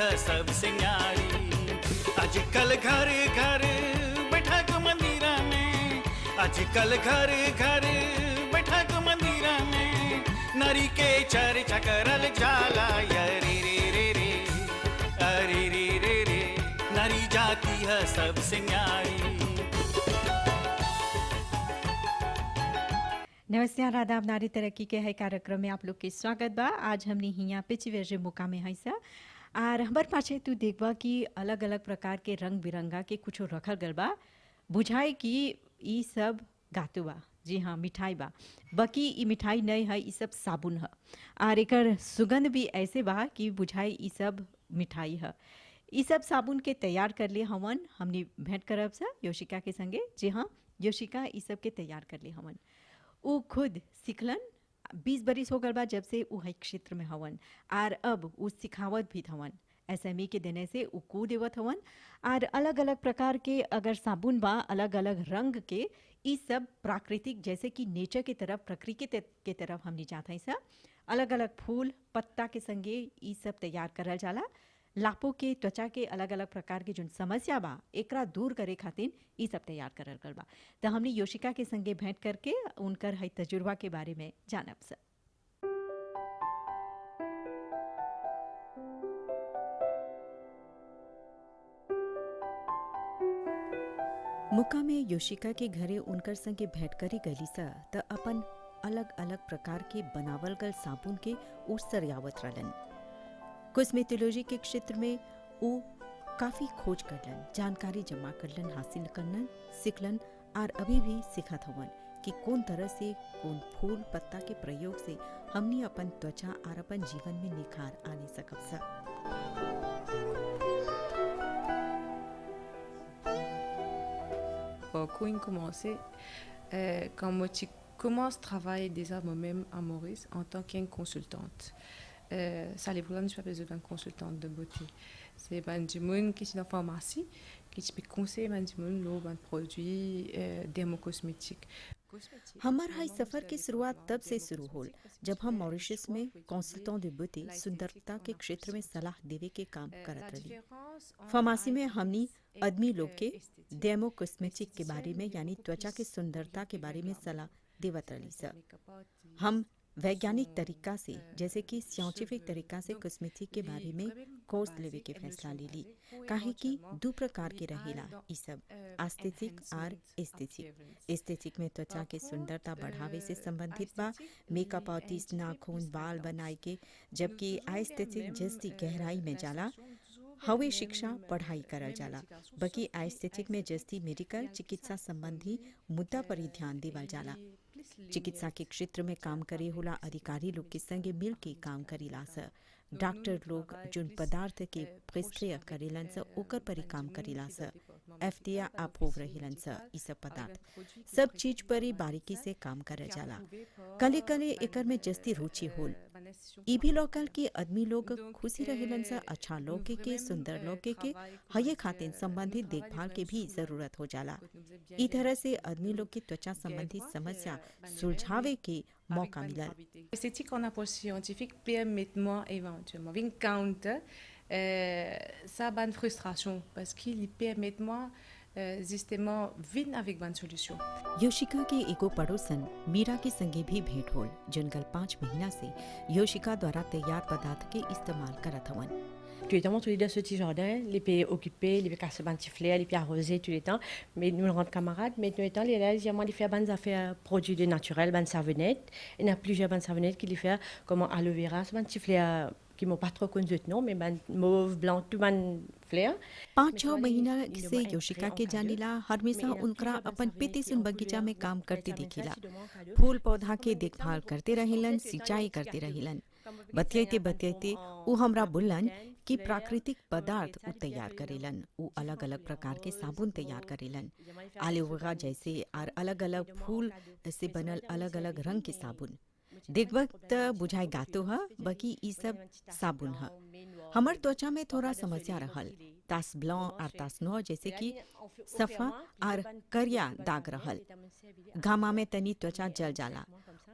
है सबसे न्यारी। आजकल घर घर बैठक मंदिरा में, आजकल घर घर बैठक मंदिरा में, नारी के चर्चा करल जाला। अरे रे रे रे, अरे रे रे रे, नारी जाति है सबसे न्यारी। नमस्ते आदाब, नारी तरक्की के है कार्यक्रम में आप लोग के स्वागत बा। आज हमने हियाँ पिछी वेजे मौका में है सा और हमारे पाछे तू देखबा कि अलग अलग प्रकार के रंग बिरंगा के कुछ रखल गल बा। बुझाए कि ई सब गातु बा, जी हाँ मिठाई बा, बाकी ई मिठाई नहीं है, ई सब साबुन है और एकर सुगंध भी ऐसे बा कि बुझाए ई सब मिठाई है। ई सब साबुन के तैयार कर लिए हमन, हमने भेंट करब सा योशिका के संगे। जी हाँ, योशिका ई सब के तैयार कर लिए हमन। वो खुद सिखलन, 20 बरिस हो गल बा जब से वो है क्षेत्र में हवन और अब वो सिखावत भी हवन। SME के देने से वो को देवत हवन और अलग अलग प्रकार के अगर साबुन बा, अलग अलग रंग के, ई सब प्राकृतिक जैसे कि नेचर की तरफ, प्रकृति के तरफ हमनी जाते हैं सा। अलग अलग फूल पत्ता के संगे ई सब तैयार करल जाला। लापो के त्वचा के अलग अलग प्रकार के जो समस्या बा एकरा दूर करे खातिर ई सब तैयार करल गल बा। तो हमने योशिका के संगे भेंट करके उनकर है तजुर्बा के बारे में जानब सा। मुका में योशिका के घरे उनकर संगे भेंट करी गली सा त अपन अलग अलग प्रकार के बनावल गल साबुन के उर्सरियावत रहलन। कॉस्मेटोलॉजी के क्षेत्र में वो काफ़ी खोज करलन, जानकारी जमा करलन, हासिल करलन, सीखलन और अभी भी सिखत हवन कि कौन तरह से कौन फूल पत्ता के प्रयोग से हमनी अपन त्वचा और अपन जीवन में निखार आने सकब सा। Quand commencer, quand moi tu commences travailler déjà moi-même à Maurice en tant qu'une consultante. Ça les programmes, je pas besoin d'une consultante de beauté. C'est ben du monde qui est dans la pharmacie, qui peut conseiller ben du monde l'eau, ben produits dermocosmétiques. हमार हाई सफर की शुरुआत तब से शुरू होल जब हम मॉरिशस में कंसल्टेंट de beauté, सुंदरता के क्षेत्र में सलाह देवे के काम करत रही। फार्मेसी में हमनी आदमी लोग के dermocosmétique के बारे में यानी त्वचा के सुंदरता के बारे में सलाह देवत रही सा। हम वैज्ञानिक तरीका से जैसे कि साइंटिफिक तरीका से कॉस्मेटिक के बारे में कोर्स लेवे के फैसला ले ली, काहे कि दो प्रकार के रहेला ई सब, एस्थेटिक और एस्थेटिक। एस्थेटिक में त्वचा के सुंदरता बढ़ावे से संबंधित बा, मेकअप आर्टिस्ट नाखून बाल बनाए के, जबकि एस्थेटिक जस्ती गहराई में जाला, हवे शिक्षा पढ़ाई करल जाला। बाकी एस्थेटिक में जस्ती मेडिकल चिकित्सा संबंधी मुद्दा पर ही ध्यान देवल जाला। चिकित्सा के क्षेत्र में काम करे होला अधिकारी लोग के संगे मिल के काम करीला स। डॉक्टर लोग जोन पदार्थ के प्रिस्क्रिय करेलन स ओकर पर ही काम करीला स। FDA अप्रूव रहेलन स। ई सब पदार्थ सब चीज पर ही बारीकी से काम करे जाला। कले कले एकर में जस्ती रुचि होल। ई भी लोकल के आदमी लोग खुशी रहेलन स, अच्छा लोके के, सुंदर लोके के, हये खातिर संबंधित देखभाल के भी जरूरत हो जाला। ई तरह से आदमी लोग की त्वचा संबंधी समस्या सुलझावे के मौका मिलल। Esthétique en approche scientifique permet-moi éventuellement une counter ça bonne frustration parce qu'il permet-moi justement vivre avec bonne solution. योशिका के एगो पड़ोसन मीरा के संगे भी भेंट होल, जिन गल 5 महीना से योशिका द्वारा तैयार पदार्थ के इस्तेमाल करत हवन। Tous les temps, tous les deux ce petit jardin, les pays occupés, les pays casser ban tifler, les pays arrosés tous les temps. Mais nous rentrons camarades, mais tous les temps, les là, ils ont fait ban affaires produits de naturel, ban savonnette. Il y a plusieurs ban savonnettes qui les fait comme aloe vera, ban tifler qui m'ont pas trop connu non, mais ban mauve, blanc, tout ban fleur. 5-6 महीना से योशिका के जानिला, हमेशा उनका अपन पिति सुन बगीचा में काम करते दिखिला। फूल पौधा के देखभाल करते रहिलन, सिंचाई करते रहिलन। बतियाते बतियाते उ हमरा बोलन कि प्राकृतिक पदार्थ उ तैयार करेलन, उ अलग अलग प्रकार के साबुन तैयार करेलन, एलोवेरा जैसे और अलग अलग फूल से बनल अलग अलग रंग के साबुन। देखबक त बुझाई गातो ह, बाकी ई सब साबुन ह। हमर त्वचा में थोड़ा समस्या रहल, तास ब्लॉ और तास नो जैसे कि सफा और करिया दाग रहल। घामा में तनी त्वचा जल जाला।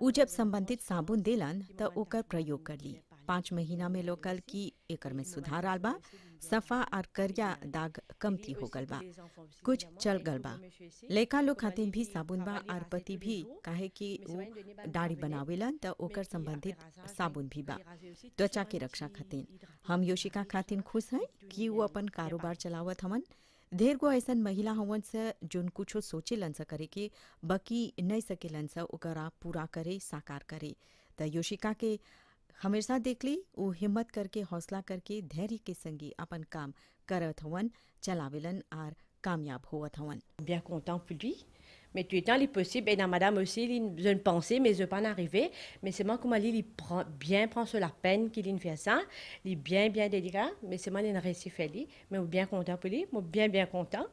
उ जब संबंधित साबुन देलन त ओकर प्रयोग कर ली। 5 महीना में लोकल की एकर में सुधार आल बा, सफा और करिया दाग कमती हो गल बा, कुछ चल गल बा। लड़का लोग खातिर भी साबुन बा और पति भी काहे कि वो दाढ़ी बनावेलन त ओकर संबंधित साबुन भी बा त्वचा के रक्षा खातिर। हम योशिका खातिर खुश हैं कि वो अपन कारोबार चलावत हवन। ढेर गो ऐसन महिला हवन से जोन कुछो सोचेलन सा करे के बाकी नहीं सकेलन सा ओकरा पूरा करे साकार करे। त योशिका के हमेशा देखली वो हिम्मत करके हौसला करके धैर्य के संगी अपन काम करत हवन, चलावेलन और कामयाब होवत हवन। Bien content pour lui. Mais tout étant les possible, et dans madame aussi, je ne pensais, mais je ne pas en arriver. Mais c'est moi comme il prend sur la peine qu'il fait ça. Il est bien délicat, mais c'est moi qui ai réussi à faire. Mais bien content pour lui, moi bien content.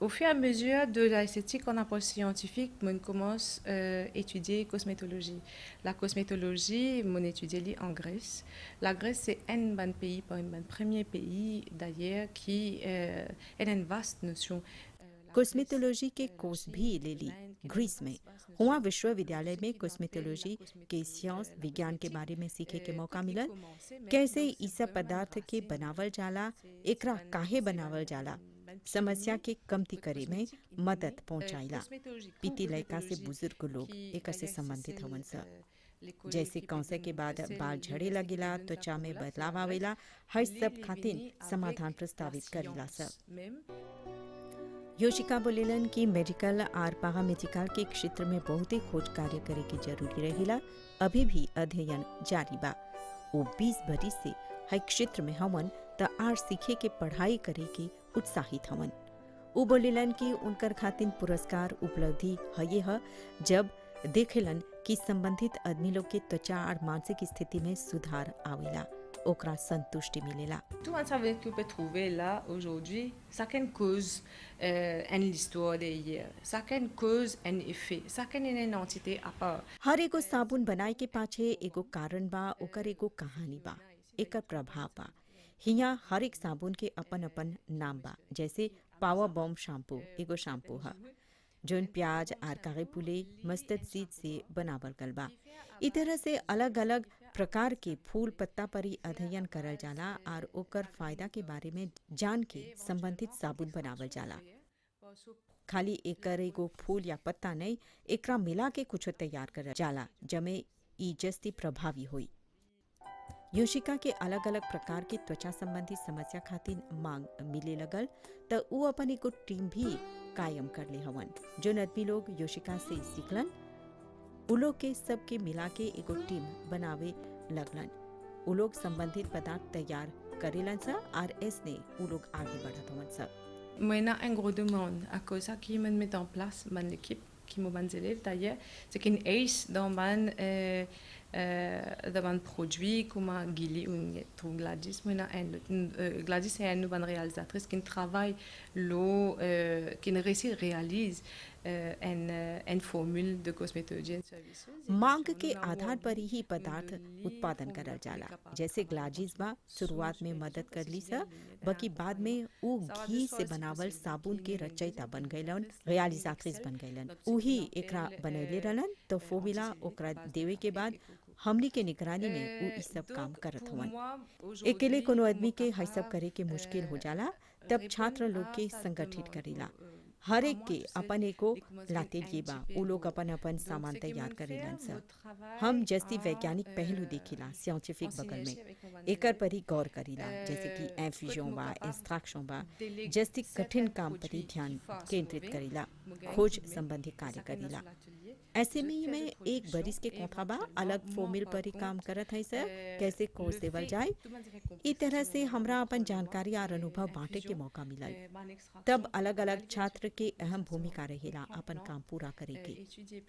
Au fur et à mesure de l'esthétique en approche scientifique, on commence à étudier cosmétologie. La cosmétologie, on étudie en Grèce. La Grèce, c'est un bon pays, un premier pays d'ailleurs qui a une vaste notion. Cosmetology के course भी ले ली Greece में। हुआ विश्वविद्यालय में cosmetology के science विज्ञान के बारे में सीखे के मौका मिलल, कैसे ई सब पदार्थ के बनावल जाला, एकरा काहे बनावल जाला, समस्या के कमती करे में मदद पहुंचाइला। पीती लड़का से बुजुर्ग लोग एक से संबंधित हवन सा, जैसे कौसे के बाद बाल झड़े लगेला, त्वचा में बदलाव आवेला, हर सब खातिर समाधान प्रस्तावित करेला सब। योशिका बोलेलन कि मेडिकल और पैरामेडिकल के क्षेत्र में बहुत ही खोज कार्य करे के जरूरी रहेला, अभी भी अध्ययन जारी बा। वो 20 बरिस से हर क्षेत्र में हवन त आर सीखे के पढ़ाई करे के उत्साहित हवन। वो बोलेलन कि उनकर खातिर पुरस्कार उपलब्धि है जब देखेलन कि संबंधित आदमी लोग के त्वचा और मानसिक स्थिति में सुधार आवेला, ओकरा संतुष्टि मिलेला। Tout un savoir que peut trouver là aujourd'hui, chacune cause une histoire derrière, chacune cause un effet, chacune est une entité à part. हर एगो साबुन बनाए के पाछे एगो कारण बा, ओकर एगो कहानी बा, एकर प्रभाव बा। हिया हर एक साबुन के अपन अपन नाम बा, जैसे पावर बॉम्ब शैम्पू एगो शैम्पू है जोन प्याज और कागे पुले मस्टर्ड सीड से बनावल गल बा। इ तरह से अलग अलग प्रकार के फूल पत्ता पर ही अध्ययन करल जाला और ओकर फायदा के बारे में जान के संबंधित साबुन बनावल जाला। खाली एकर एगो फूल या पत्ता नहीं, एकरा मिला के कुछ तैयार करल जाला जमे ई जस्ती प्रभावी होई। योशिका के अलग अलग प्रकार के त्वचा संबंधी समस्या खातिर मांग मिले लगल त उ अपन एगो टीम भी कायम कर ले हवन, जो आदमी लोग योशिका से सीखलन उ लोग के सबके मिला के एगो टीम बनावे लगलन। उ लोग संबंधित पदार्थ तैयार करेलन सा और ऐसने उ लोग आगे बढ़त हवन सब। Maintenant, un gros demande à cause ça qui me met en place mon équipe, qui me ban élèves d'ailleurs, c'est qu'une ace dans un produit comme Gilly ou Gladys. Maintenant, Gladys est une bonne réalisatrice qui travaille l'eau, qui réalise une formule de cosmétologie and services. मांग के आधार पर ही पदार्थ उत्पादन करल जाला, जैसे ग्लाजिस बा शुरुआत में मदद कर ली सा, बाकी बाद में उ घी से बनावल साबुन के रचयिता बन गईलन, रियलिजात्रिस बन गईलन। उही एकरा बनैले रहलन तो फोर्मूला ओकरा देवे के बाद हमनी के निगरानी में उ इस सब काम करत हवन। अकेले कोनो आदमी के हई सब करे के मुश्किल हो जाला, तब छात्र लोग के संगठित करेला। हर एक के अपन एको लातेलिए बा, उ लोग अपन अपन सामान तैयार करेलन सब। हम जस्ती वैज्ञानिक पहलू देखिला साइंटिफिक बगल में, एकर पर ही गौर करीला, जैसे कि एफिजों बा, एक्सट्रैक्शन बा, जस्ती कठिन काम पर ही ध्यान केंद्रित करीला, खोज संबंधी कार्य करीला। ऐसे में एक बरिस के कोठा अलग फॉर्मूल पर ही काम करत है सर, कैसे कोर्स देवल जाए। इस तरह से हमरा अपन जानकारी और अनुभव बांटे के मौका मिलल। तब अलग अलग छात्र के अहम भूमिका रहेला अपन काम पूरा करे के।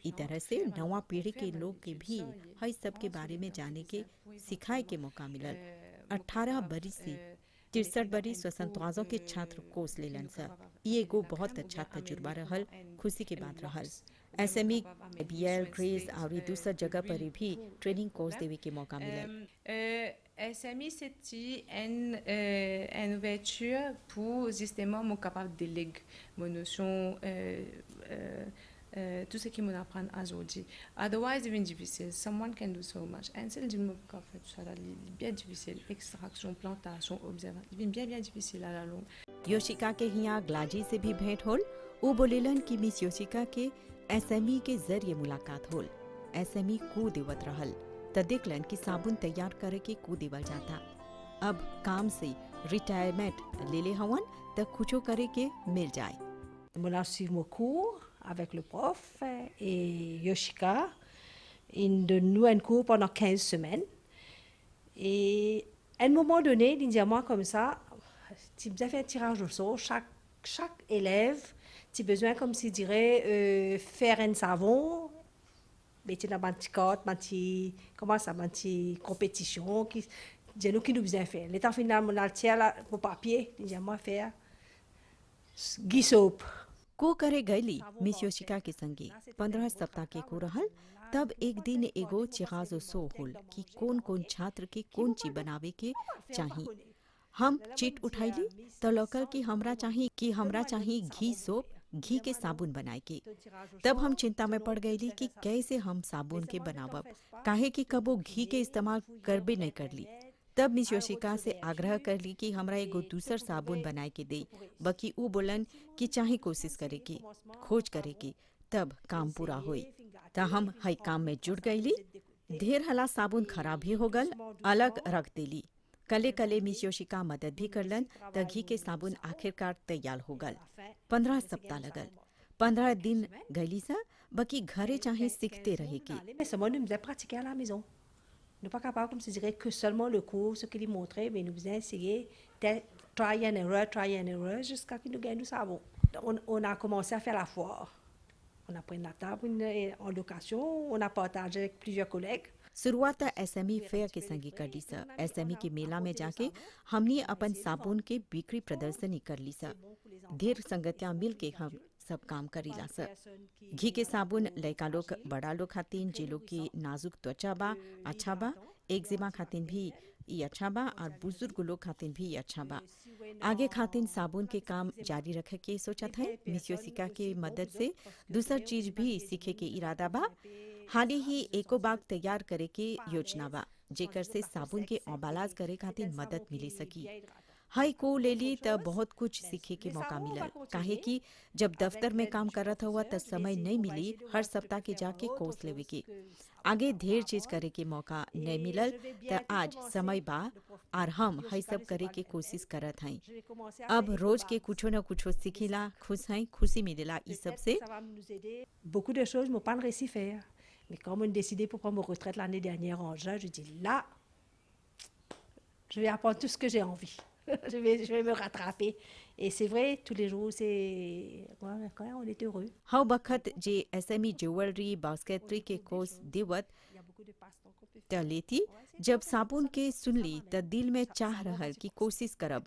इस तरह से नवा पीढ़ी के लोग के भी हई सब के बारे में जाने के सिखाए के मौका मिलल। 18 बरिस से 63 बरिस स्वतंत्रताओं के छात्र कोर्स लेलन सर। ये एगो बहुत अच्छा तजुर्बा रहल, खुशी के बात रहल। SME, BL, ग्रेस और दूसरा जगह पर भी ट्रेनिंग कोर्स देवे के मौका मिलल। SME, c'est une ouverture pour justement me capable de déléguer mon notion tout ce qu'ils m'apprennent aujourd'hui. Otherwise, c'est bien difficile. Someone can do so much. And c'est bien difficile. Extraction, plantation, observation. C'est bien difficile à la longue. योशिका के हिया ग्लाजी से भी भेंट होल। उ बोलेलन कि miss योशिका के SME के जरिए मुलाकात होल। एसएमई कू देवत रहल त देखलन कि साबुन तैयार करे के कू देवल जाता। अब काम से रिटायरमेंट ले ले हवन त कुछो करे के मिल जाए। On a suivi mon cours avec le prof et Yoshika. Il donne nous un cours pendant 15 semaines. Et à un moment donné, il dit à moi comme ça, tu as fait un tirage au sort, chaque élève, tu as besoin, comme s'il dirait, faire un savon, mettre dans une petite comment ça, une petite compétition, qui nous besoin faire. L'état final, on a le tiers là, pour papier, il dit à moi faire गिसोप को करे गईली miss योशिका के संगे 15 सप्ताह के को रहल। तब एक दिन एगो चिगाजो सो होल कि कौन कौन छात्र के कौन चीज बनावे के चाहिए। हम चिट उठाईली तो लोकल की हमरा चाहिए घी सोप, घी के साबुन बनाए के। तब हम चिंता में पड़ गईली कि कैसे हम साबुन के बनावब, काहे कि कबो घी के इस्तेमाल करबे नहीं करली। तब मिस योशिका से आग्रह कर ली कि हमरा एगो दूसर साबुन बनाए के दे। बकी उ बोलन कि चाहे कोशिश करे की, खोज करे की, तब काम पूरा होई। त हम हई काम में जुट गईली। ढेर हला साबुन खराब भी हो गल, अलग रख देली। कले कले मिस योशिका मदद भी करलन त घी के साबुन आखिरकार तैयार हो गल। 15 सप्ताह लगल, 15 दिन गईली सा। बकी घरे चाहे सीखते रहे की। Mais ça, moi, nous faisait pratiquer à la maison. Nous pas capables, comme je dirais, que seulement le cours, ce qu'il montrait, mais nous faisions essayer, try and error, jusqu'à ce que nous gagnions du savon. On a commencé à faire la foire. On a pris la table en location, on a partagé avec plusieurs collègues. शुरुआत SME fair के संगी कर ली सा। SME के मेला में जाके हमने अपन साबुन के बिक्री प्रदर्शनी कर ली सा। ढेर संगतियां मिल के हम सब काम करीला सा। घी के साबुन लड़का लोग, बड़ा लोग खातिन, जे लोग की नाजुक त्वचा बा अच्छा बा, एक्जिमा खातिन भी ये अच्छा बा, और बुजुर्ग लोग खातिन भी ये अच्छा बा। आगे खातिन साबुन के काम जारी रखे के सोचत है। मिस योशिका के मदद से दूसर चीज भी सीखे के इरादा बा। हाल ही एको बाग तैयार करे के योजना बा, जेकर से साबुन के अम्बालाज करे खातिर मदद मिली सकी। हाई को ले ली त बहुत कुछ सीखे के मौका मिलल, काहे कि जब दफ्तर में काम करत हुआ त समय नहीं मिली हर सप्ताह के जाके कोर्स लेवे के। आगे ढेर चीज करे के मौका नहीं मिलल त आज समय बा और हम हई सब करे के कोशिश करत हई। अब रोज के कुछो न कुछो सीखिला, खुश हई, खुशी मिलेला ई सब से। Beaucoup de choses, je n'ai pas réussi à faire. Mais quand on a décidé pour prendre ma retraite l'année dernière en juin, je dis là, je vais apprendre tout ce que j'ai envie. je vais me rattraper. Et c'est vrai, tous les jours, c'est... Ouais, quand même, on est heureux. हाउ बखत जे SME jewellery basketry के course देवत त लेती, जब साबुन के सुनली त दिल में चाह रहल कि कोशिश करब।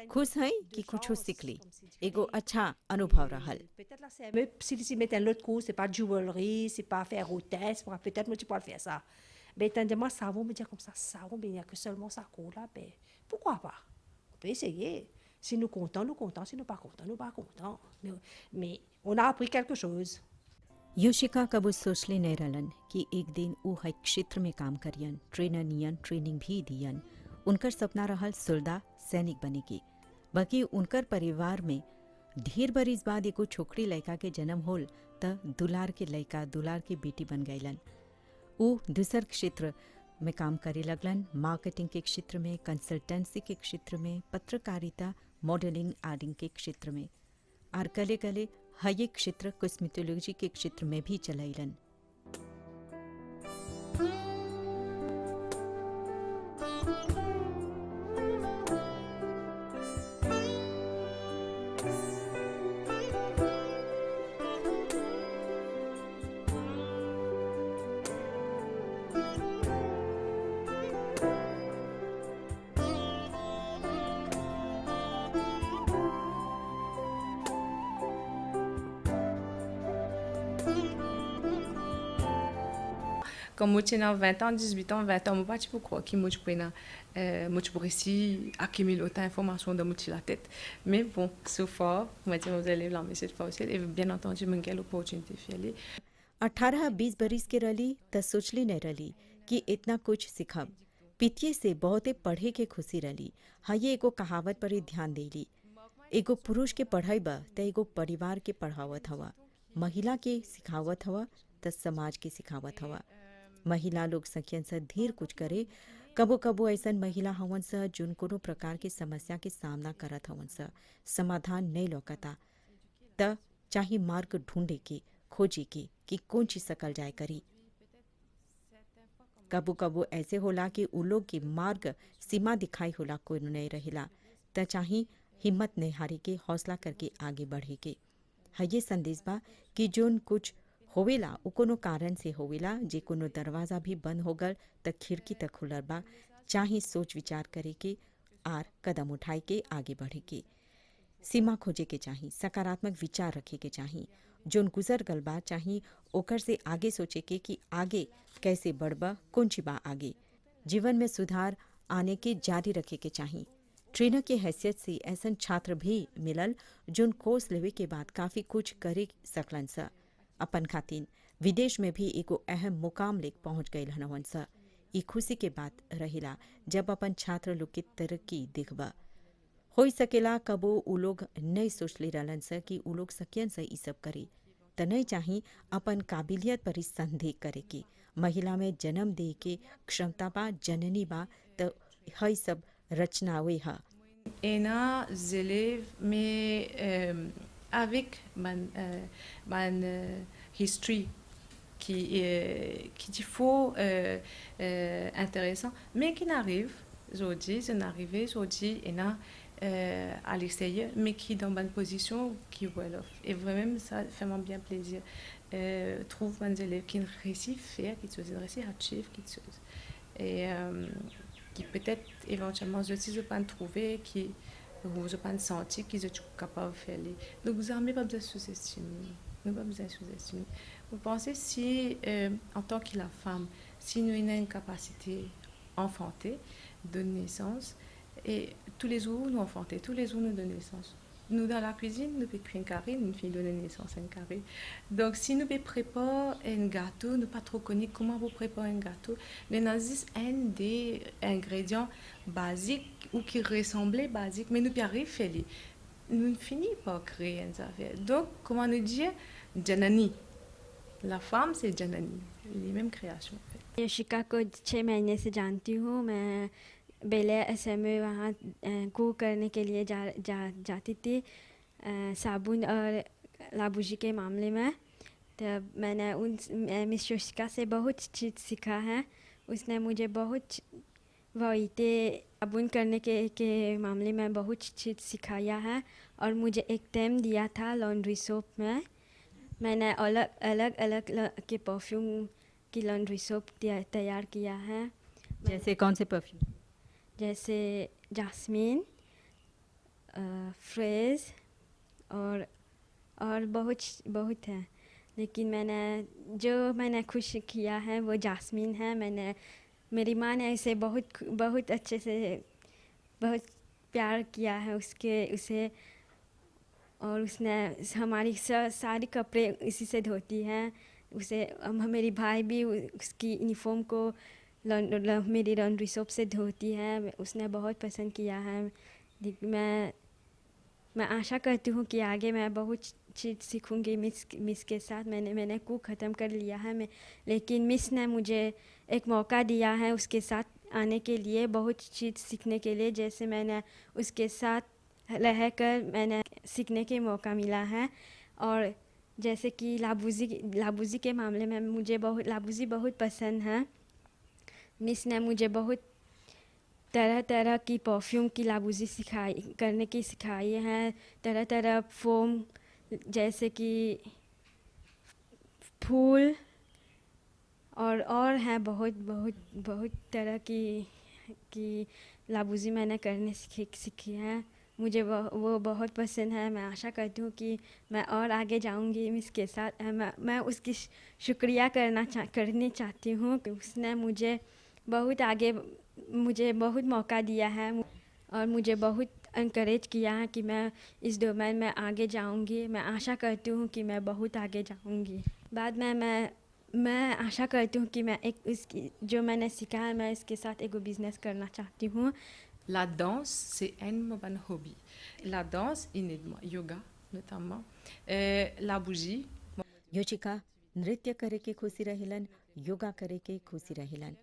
खुश है कि कुछो सीख ली, एगो अच्छा अनुभव रहल। Peut-être là, c'est mieux si mettre un autre cours, c'est pas de jewelry, c'est pas faire hôtesse, peut-être moi tu peux faire ça. Mais tandis savon, me dire comme ça, savon, il n'y a que seulement ça court là, ben pourquoi pas? On peut essayer. Si nous contents, nous contents, si nous pas contents, nous pas contents. Mais on a appris quelque chose. योशिका कबू सोचले नहीं रहलन कि एक दिन वो हर क्षेत्र में काम करियन, ट्रेनर नियन ट्रेनिंग भी दियन। उनकर सपना रहल सुल्दा सैनिक बने की। बाकी उनकर परिवार में ढेर बरिस बाद एगो छोकरी लड़का के जन्म होल त दुलार के लड़का दुलार के बेटी बन गईलन। वो दूसर क्षेत्र में काम करे लगलन, मार्केटिंग के क्षेत्र में, कंसल्टेंसी के क्षेत्र में, पत्रकारिता, मॉडलिंग आदि के क्षेत्र में, और कले कले हये क्षेत्र कॉस्मेटोलॉजी के क्षेत्र में भी चलैलन। Comme moi, j'ai 20 ans, 18 ans, 20 ans, je ne sais pas pourquoi je pourrais si accumuler autant d'informations dans la tête. Mais bon, so far, moi, vous allez la message facile et bien entendu, je vais l'opportunité de faire. 18-20 बरिस के रली त सोचली नहीं रली कि इतना कुछ सिखब। पितिये से बहुते पढ़े के खुशी रली। हाँ, ये एगो कहावत पर ही ध्यान देली। एगो पुरुष के पढ़ाई बा त एगो परिवार के पढ़ावत हवा, महिला के सिखावत हवा त समाज के सिखावत हवा। महिला लोग सखियन से धीर कुछ करे। कबो कबो ऐसन महिला हवन स जोन कोनो प्रकार के समस्या के सामना करत हवन स, समाधान नहीं लौकता त चाहे मार्ग ढूंढे के, खोजे के कि कौन चीज सकल जाए करी। कबो कबो ऐसे होला कि उ लोग के मार्ग सीमा दिखाई होला कोई नहीं रहेला त चाहे हिम्मत नहीं हारे के, हौसला करके आगे बढ़े के। है ये संदेश बा कि जोन कुछ होवेला उ कोनो कारण से होवेला। जे कोनो दरवाजा भी बंद हो गल त खिड़की तक खुलल बा। चाहे सोच विचार करे के आर कदम उठाए के आगे बढ़े के, सीमा खोजे के चाही, सकारात्मक विचार रखे के चाही। जोन गुजर गल बा चाही ओकर से आगे सोचे के कि आगे कैसे बढ़बा, कौन ची बा आगे। जीवन में सुधार आने के जारी रखे के चाही। ट्रेनर के हैसियत से ऐसन छात्र भी मिलल जोन कोर्स लेवे के बाद काफी कुछ करे सकलन स। अपन खातिन विदेश में भी एगो अहम मुकाम लेक पहुंच गए हनवन स। ई खुशी के बात रहेला जब अपन छात्र लोग की तरक्की दिखबा। हो सकेला कबो उ लोग नहीं सोचले रहलन स कि उ लोग सकियन से ई सब करे त नहीं चाही अपन काबिलियत पर ही संदेह करे के। महिला में जन्म दे के क्षमता बा, जननी बा त हई सब रचनावे हा। Ena élèves, mais avec mon history qui est faux intéressant, mais qui n'arrive aujourd'hui, à l'extérieur, mais qui est dans une position qui well off. Et vraiment, ça fait bien plaisir. Trouve mes élèves qui réussissent à faire quelque chose, réussissent à achieve quelque chose. Et qui peut-être éventuellement je ne pas trouver qui ou je pas sentir qu'ils sont capables de faire. Donc vous n'avez pas besoin de sous-estimer. Nous pas besoin de sous-estimer. Vous pensez si en tant que la femme, si nous avons une capacité enfantée de naissance et tous les jours nous enfantons, tous les jours nous donnons naissance. Nous dans la cuisine, nous pouvons créer un carré, une fille donne naissance à un carré. Donc si nous pouvons préparer un gâteau, nous pas trop connaître comment vous préparer un gâteau, mais nous avons un des ingrédients basiques ou qui ressemblent basiques, mais nous pouvons refaire. Nous ne finissons pas par créer une affaire. Donc comment nous dire Janani. La femme c'est Janani, les mêmes créations. Yashika को 6 महीने से जानती हूँ। मैं बेले SMA वहाँ cook करने के लिए जाती थी साबुन और लाबूजी के मामले में। तब मैंने मिस यशिका से बहुत चीज़ सीखा है। उसने मुझे बहुत वहीते साबुन करने के मामले में बहुत चीज़ सिखाया है और मुझे एक थीम दिया था लॉन्ड्री सोप में। मैंने अलग अलग के परफ्यूम की लॉन्ड्री सोप तैयार किया है। जैसे कौन से परफ्यूम? जैसे जास्मीन, फ्रेज और बहुत है, लेकिन मैंने खुश किया है वो जास्मीन है। मेरी माँ ने इसे बहुत अच्छे से बहुत प्यार किया है उसे और उसने हमारी सारी कपड़े इसी से धोती हैं। मेरी भाई भी उसकी यूनिफॉर्म को मेरी लॉन्ड्री सोप से धोती है। उसने बहुत पसंद किया है। मैं आशा करती हूँ कि आगे मैं बहुत चीज़ सीखूँगी मिस के साथ। मैंने कुक ख़त्म कर लिया है लेकिन मिस ने मुझे एक मौका दिया है उसके साथ आने के लिए, बहुत चीज़ सीखने के लिए। जैसे मैंने उसके साथ रहकर मैंने सीखने के मौका मिला है। और जैसे कि लाबूजी के मामले में मुझे लाबूजी बहुत पसंद है। मिस ने मुझे बहुत तरह तरह की परफ्यूम की लाबूजी सिखाई है। तरह तरह फोम जैसे कि फूल और हैं बहुत तरह की लाबूजी मैंने करने सीखी है। मुझे वो बहुत पसंद है। मैं आशा करती हूँ कि मैं और आगे जाऊँगी मिस के साथ। मैं उसकी शुक्रिया करने चाहती हूँ कि उसने मुझे बहुत मौका दिया है और मुझे बहुत इनकरेज किया है कि मैं इस डोमेन में आगे जाऊंगी। मैं आशा करती हूँ कि मैं बहुत आगे जाऊंगी। बाद में मैं आशा करती हूँ कि मैं जो मैंने सीखा है मैं इसके साथ एक बिजनेस करना चाहती हूँ। La danse, c'est un bon hobby. La danse, yoga notamment. La bougie. योशिका नृत्य करे के खुशी रहेलन, योगा करे के खुशी रहेलन।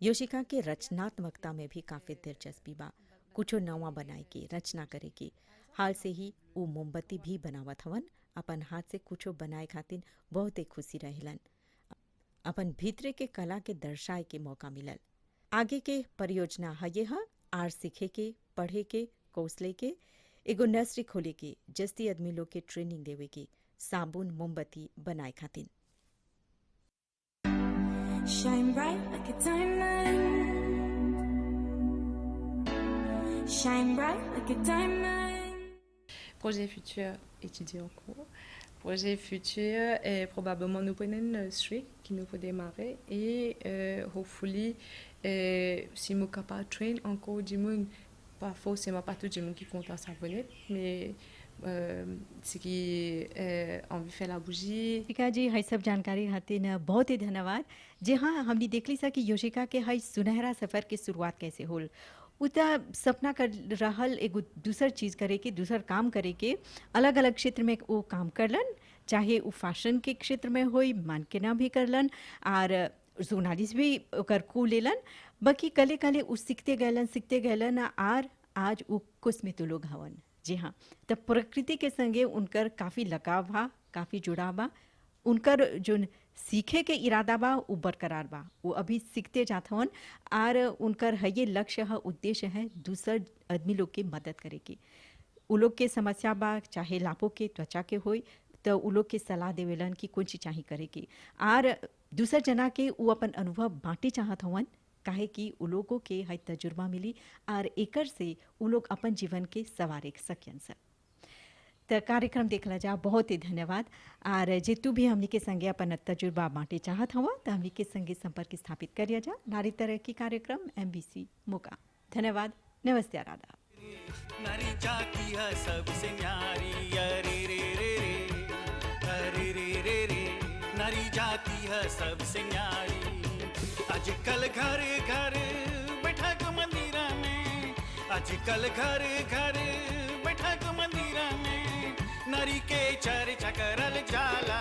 योशिका के रचनात्मकता में भी काफी दिलचस्पी बा, कुछो नवा बनाए के रचना करे के। हाल से ही वो मोमबत्ती भी बनावत हवन। अपन हाथ से कुछो बनाए खातिर बहुत खुशी रहेलन। अपन भीतरे के कला के दर्शाए के मौका मिलल। आगे के परियोजना है ये आर सीखे के, पढ़े के, कौशले के, एगो नर्सरी खोले के, जस्ती आदमी लोग के ट्रेनिंग देवे के, साबुन मोमबत्ती बनाए खातिर। Shine bright like a diamond. Shine bright like a diamond. Projet futur, étudier en cours. Projet futur, probablement nous prenons une nursery qui nous faut démarrer et hopefully si nous sommes capables de train encore du monde, pas forcément pas tout le monde qui compte en savonnette, mais ce qui envie faire la bougie. योशिका जी हई सब जानकारी खातिर बहुत ही धन्यवाद। जी हाँ, हमने देख ली सा कि योशिका के हई सुनहरा सफर की शुरुआत कैसे होल। उता सपना कर रहल एगो दूसर चीज़ करे के, दूसर काम करे के, अलग अलग क्षेत्र में वो काम करलन, चाहे वो फैशन के क्षेत्र में होई, मानकेना भी करलन और जर्नलिस्ट भी ओकर को लेलन। बाकी कले कले वो सीखते गैलन और आज वो कुछ लोग हवन। जी हाँ, तब प्रकृति के संगे उनकर काफ़ी लगाव बा, काफ़ी जुड़ाव बा। उनकर जो सीखे के इरादा बा वो बरकरार बा, वो अभी सीखते जात हवन और उनकर है ये लक्ष्य है, उद्देश्य है दूसर आदमी लोग के मदद करे की। उ लोग के समस्या बा, चाहे लाभों के त्वचा के होई तो उ लोग के सलाह देवेलन कि कौन चीज़ चाहे करे की और दूसर जना के वो अपन अनुभव बांटे चाहत हवन, काहे कि उ लोगों के हई तजुर्बा मिली और एकर से उ लोग अपन जीवन के सवारे सकियन सर। तो कार्यक्रम देखला जा, बहुत ही धन्यवाद। और जे तू भी हमनी के संगे अपन तजुर्बा बांटे चाहत हवा तो हमनी के संगे संपर्क स्थापित करिया जा। नारी तरक्की कार्यक्रम MBC मोका। धन्यवाद, नमस्ते, आदाब। नारी जाती है सबसे न्यारी, अरे रे रे रे, अरे रे रे रे, नारी जाती है सबसे न्यारी। आजकल घर घर बैठक मंदिरा में, आजकल घर घर बैठक मंदिरा में, नारी के चर्चा करल जाला।